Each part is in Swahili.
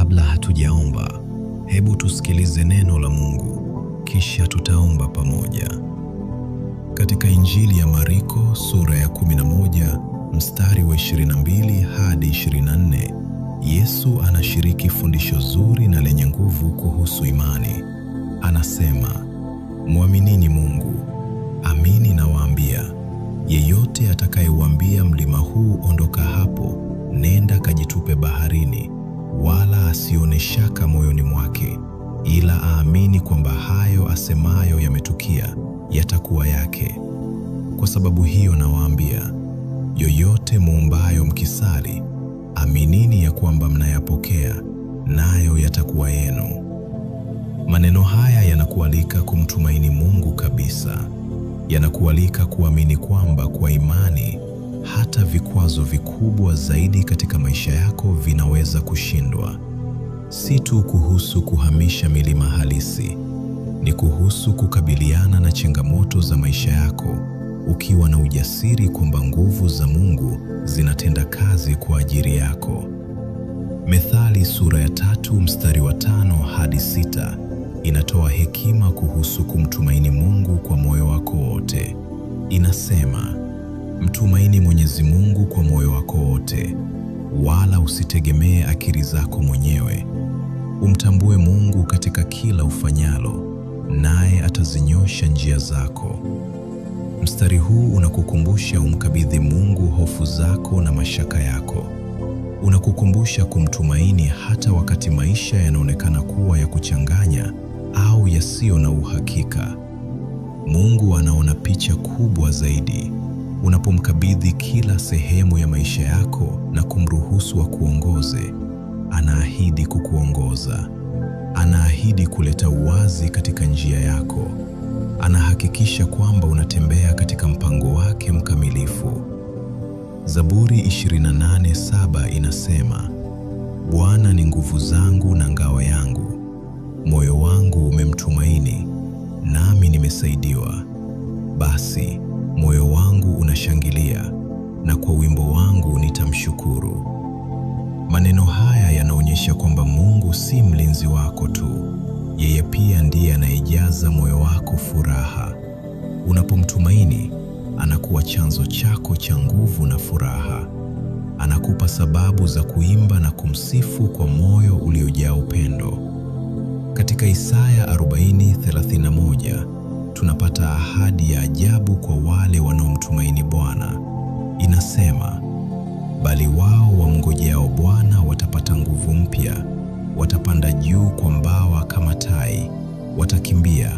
Kabla hatujaomba, hebu tusikilize neno la Mungu, kisha tutaomba pamoja. Katika Injili ya Marko sura ya 11 mstari wa 22 hadi 24, Yesu anashiriki fundisho zuri na lenye nguvu kuhusu imani. Anasema, "Mwaminini Mungu. Amini nawaambia, yeyote atakayeuambia mlima huu ondoka hapo, nenda kajitupe baharini, wala asione shaka moyoni mwake, ila aamini kwamba hayo asemayo yametukia, yatakuwa yake. Kwa sababu hiyo nawaambia, yoyote muombayo mkisali, aminini ya kwamba mnayapokea, nayo yatakuwa yenu." Maneno haya yanakualika kumtumaini Mungu kabisa. Yanakualika kuamini kwamba kwa imani hata vikwazo vikubwa zaidi katika maisha yako vinaweza kushindwa. Si tu kuhusu kuhamisha milima halisi, ni kuhusu kukabiliana na changamoto za maisha yako ukiwa na ujasiri kwamba nguvu za Mungu zinatenda kazi kwa ajili yako. Methali sura ya 3 mstari wa 5 hadi 6 inatoa hekima kuhusu kumtumaini Mungu kwa moyo wako wote. Inasema, "Mtumaini Mwenyezi Mungu kwa moyo wako wote, wala usitegemee akili zako mwenyewe. Umtambue Mungu katika kila ufanyalo, naye atazinyosha njia zako." Mstari huu unakukumbusha umkabidhi Mungu hofu zako na mashaka yako. Unakukumbusha kumtumaini hata wakati maisha yanaonekana kuwa ya kuchanganya au yasiyo na uhakika. Mungu anaona picha kubwa zaidi. Unapomkabidhi kila sehemu ya maisha yako na kumruhusu akuongoze, anaahidi kukuongoza. Anaahidi kuleta uwazi katika njia yako. Anahakikisha kwamba unatembea katika mpango wake mkamilifu. Zaburi 28:7 inasema, "Bwana ni nguvu zangu na ngao yangu. Moyo wangu umemtumaini, nami nimesaidiwa. Basi moyo wangu unashangilia, na kwa wimbo wangu nitamshukuru." Maneno haya yanaonyesha kwamba Mungu si mlinzi wako tu. Yeye pia ndiye anayejaza moyo wako furaha. Unapomtumaini, anakuwa chanzo chako cha nguvu na furaha. Anakupa sababu za kuimba na kumsifu kwa moyo uliojaa upendo. Katika Isaya 40:31 tunapata ahadi ya ajabu kwa wale wanaomtumaini Bwana. Inasema, "Bali wao wamngojeao Bwana watapata nguvu mpya, watapanda juu kwa mbawa kama tai, watakimbia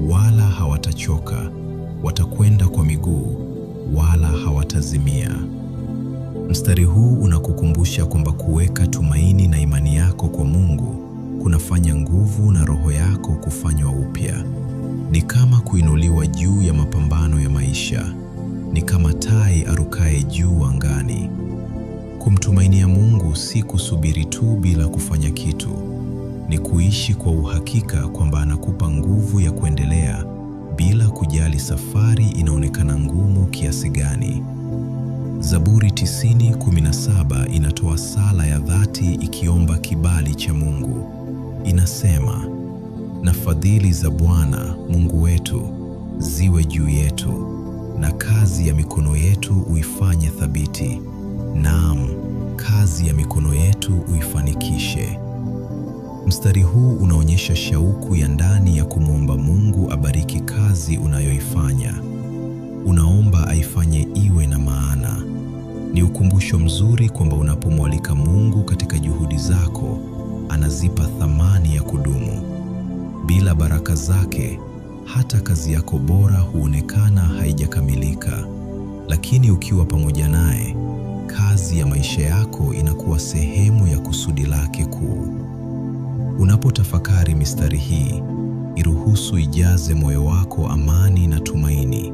wala hawatachoka, watakwenda kwa miguu wala hawatazimia." Mstari huu unakukumbusha kwamba kuweka tumaini na imani yako kwa Mungu kunafanya nguvu na roho yako kufanywa upya. Ni kama kuinuliwa juu ya mapambano ya maisha. Ni kama tai arukaye juu angani. Kumtumainia Mungu si kusubiri tu bila kufanya kitu. Ni kuishi kwa uhakika kwamba anakupa nguvu ya kuendelea bila kujali safari inaonekana ngumu kiasi gani. Zaburi 90:17 inatoa sala ya dhati ikiomba kibali cha Mungu. Inasema, "Na fadhili za Bwana Mungu wetu ziwe juu yetu, na kazi ya mikono yetu uifanye thabiti. Naam, kazi ya mikono yetu uifanikishe." Mstari huu unaonyesha shauku ya ndani ya kumwomba Mungu abariki kazi unayoifanya. Unaomba aifanye iwe na maana. Ni ukumbusho mzuri kwamba unapomwalika Mungu katika juhudi zako, anazipa thamani ya kudumu. Bila baraka zake, hata kazi yako bora huonekana haijakamilika. Lakini ukiwa pamoja naye, kazi ya maisha yako inakuwa sehemu ya kusudi lake kuu. Unapotafakari mistari hii, iruhusu ijaze moyo wako amani na tumaini.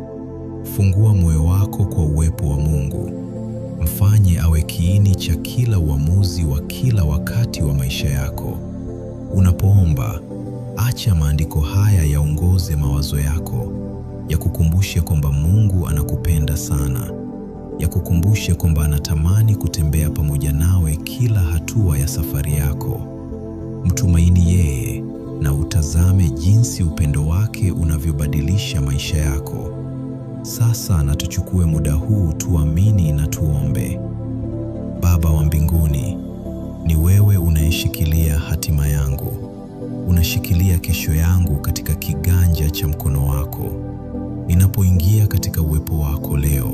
Fungua moyo wako kwa uwepo wa Mungu. Mfanye awe kiini cha kila uamuzi wa kila wakati wa maisha yako. Unapoomba, acha maandiko haya yaongoze mawazo yako, yakukumbushe kwamba Mungu anakupenda sana, yakukumbushe kwamba anatamani kutembea pamoja nawe kila hatua ya safari yako. Mtumaini yeye na utazame jinsi upendo wake unavyobadilisha maisha yako. Sasa na tuchukue muda huu tuamini na tuombe. Baba wa mbinguni, ni wewe unayeshikilia hatima yangu. Unashikilia kesho yangu katika kiganja cha mkono wako. Ninapoingia katika uwepo wako leo,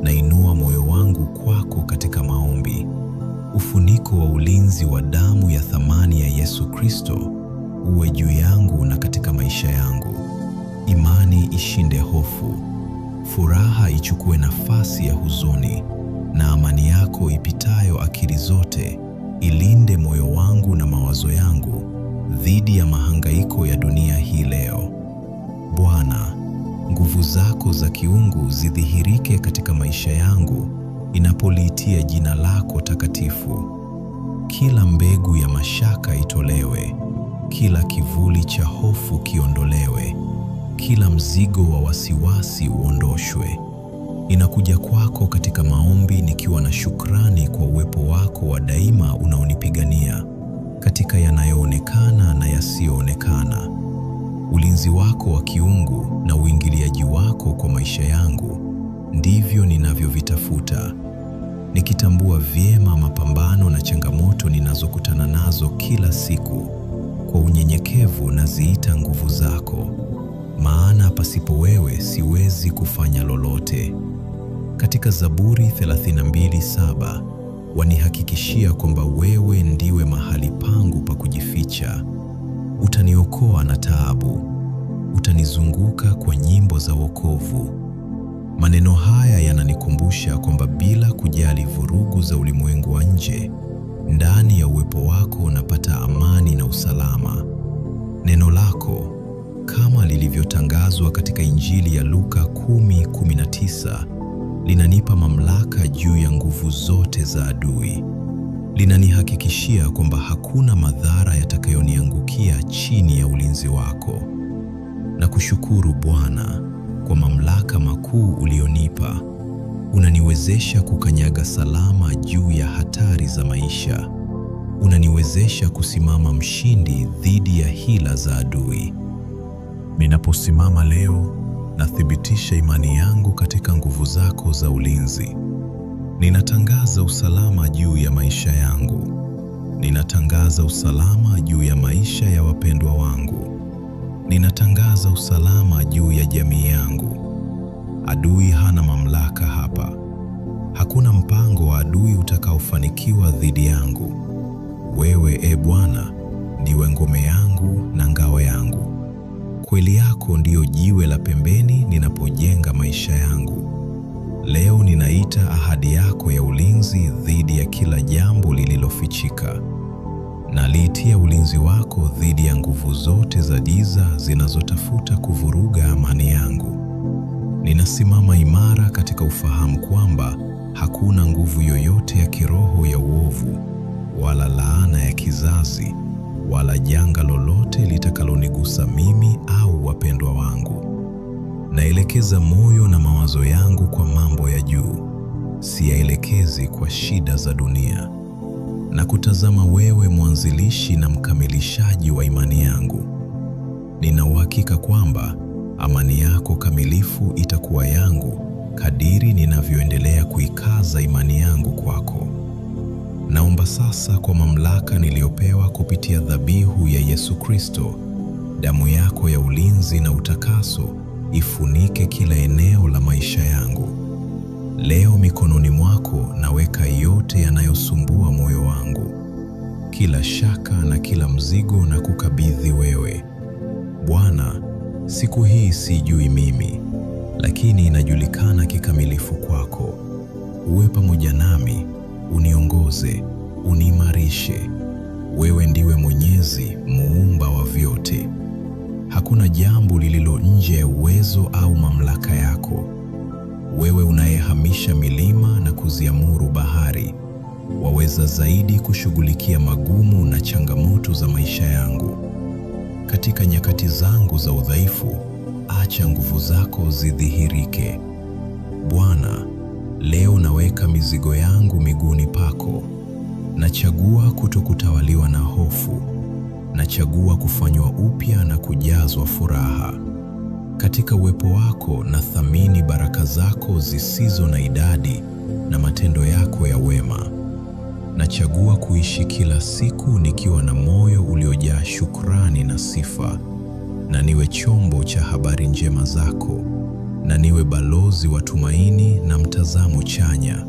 nainua moyo wangu kwako katika maombi. Ufuniko wa ulinzi wa damu ya thamani ya Yesu Kristo uwe juu yangu na katika maisha yangu. Imani ishinde hofu, furaha ichukue nafasi ya huzuni, na amani yako ipitayo akili zote ilinde moyo wangu na mawazo yangu dhidi ya mahangaiko ya dunia hii leo. Bwana, nguvu zako za kiungu zidhihirike katika maisha yangu inapoliitia jina lako takatifu. Kila mbegu ya mashaka itolewe, kila kivuli cha hofu kiondolewe, kila mzigo wa wasiwasi uondoshwe. Ninakuja kwako katika maombi nikiwa na shukrani kwa uwepo wako wa daima unaonipigania katika yanayoonekana na yasiyoonekana. Ulinzi wako wa kiungu na uingiliaji wako kwa maisha yangu ndivyo ninavyovitafuta, nikitambua vyema mapambano na changamoto ninazokutana nazo kila siku. Kwa unyenyekevu naziita nguvu zako, maana pasipo wewe siwezi kufanya lolote. Katika Zaburi 32:7 wanihakikishia kwamba wewe ndiwe mahali pangu pa kujificha. Utaniokoa na taabu, utanizunguka kwa nyimbo za wokovu. Maneno haya yananikumbusha kwamba bila kujali vurugu za ulimwengu wa nje, ndani ya uwepo wako unapata amani na usalama. Neno lako kama lilivyotangazwa katika Injili ya Luka 10:19 linanipa mamlaka juu ya nguvu zote za adui. Linanihakikishia kwamba hakuna madhara yatakayoniangukia chini ya ulinzi wako. Na kushukuru Bwana kwa mamlaka makuu ulionipa. Unaniwezesha kukanyaga salama juu ya hatari za maisha. Unaniwezesha kusimama mshindi dhidi ya hila za adui. Ninaposimama leo, nathibitisha imani yangu katika nguvu zako za ulinzi. Ninatangaza usalama juu ya maisha yangu. Ninatangaza usalama juu ya maisha ya wapendwa wangu. Ninatangaza usalama juu ya jamii yangu. Adui hana mamlaka hapa. Hakuna mpango wa adui utakaofanikiwa dhidi yangu. Wewe, e Bwana, ndiwe ngome yangu na ngao yangu. Kweli yako ndiyo jiwe la pembeni ninapojenga maisha yangu. Leo ninaita ahadi yako ya ulinzi dhidi ya kila jambo lililofichika. Naliitia ulinzi wako dhidi ya nguvu zote za giza zinazotafuta kuvuruga amani yangu. Ninasimama imara katika ufahamu kwamba hakuna nguvu yoyote ya kiroho ya uovu, wala laana ya kizazi, wala janga lolote litakalonigusa mimi au wapendwa wangu. Naelekeza moyo na mawazo yangu kwa mambo ya juu, siyaelekezi kwa shida za dunia. Na kutazama wewe, mwanzilishi na mkamilishaji wa imani yangu. Nina uhakika kwamba amani yako kamilifu itakuwa yangu kadiri ninavyoendelea kuikaza imani yangu kwako. Naomba sasa kwa mamlaka niliyopewa kupitia dhabihu ya Yesu Kristo, damu yako ya ulinzi na utakaso ifunike kila eneo la maisha yangu. Leo mikononi mwako naweka yote yanayosumbua moyo wangu. Kila shaka na kila mzigo na kukabidhi wewe. Bwana, siku hii sijui mimi, lakini inajulikana kikamilifu kwako. Uwe pamoja nami, uniongoze, uniimarishe. Wewe ndiwe Mwenyezi, muumba wa vyote. Hakuna jambo lililo nje ya uwezo au mamlaka yako. Wewe unayehamisha milima na kuziamuru bahari, waweza zaidi kushughulikia magumu na changamoto za maisha yangu. Katika nyakati zangu za udhaifu, acha nguvu zako zidhihirike. Bwana, leo naweka mizigo yangu miguuni pako. Nachagua kutokutawaliwa na hofu, Nachagua kufanywa upya na kujazwa furaha. Katika uwepo wako nathamini baraka zako zisizo na idadi na matendo yako ya wema. Nachagua kuishi kila siku nikiwa na moyo uliojaa shukrani na sifa, na niwe chombo cha habari njema zako, na niwe balozi wa tumaini na mtazamo chanya.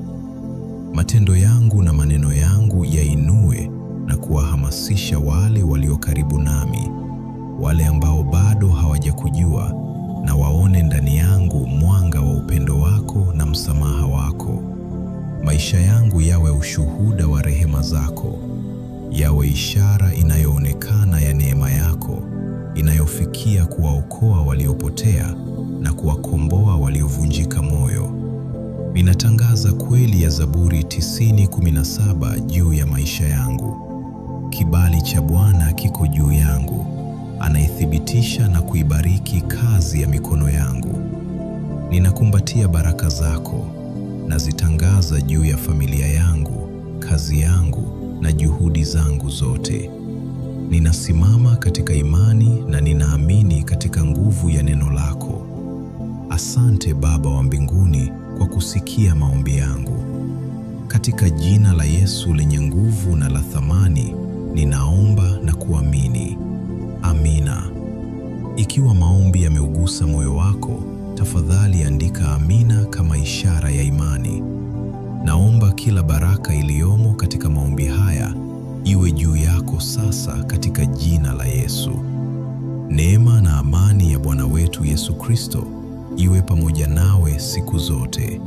Matendo yangu na maneno yangu yainue na kuwahamasisha wale walio karibu nami, wale ambao bado hawajakujua, na waone ndani yangu mwanga wa upendo wako na msamaha wako. Maisha yangu yawe ushuhuda wa rehema zako, yawe ishara inayoonekana ya neema yako, inayofikia kuwaokoa waliopotea na kuwakomboa waliovunjika moyo. Ninatangaza kweli ya Zaburi 90:17 juu ya maisha yangu. Kibali cha Bwana kiko juu yangu, anaithibitisha na kuibariki kazi ya mikono yangu. Ninakumbatia baraka zako, nazitangaza juu ya familia yangu, kazi yangu na juhudi zangu zote. Ninasimama katika imani na ninaamini katika nguvu ya neno lako. Asante Baba wa mbinguni kwa kusikia maombi yangu. Katika jina la Yesu lenye nguvu na la thamani, ninaomba na kuamini. Amina. Ikiwa maombi yameugusa moyo wako, tafadhali andika amina kama ishara ya imani. Naomba kila baraka iliyomo katika maombi haya iwe juu yako sasa katika jina la Yesu. Neema na amani ya Bwana wetu Yesu Kristo iwe pamoja nawe siku zote.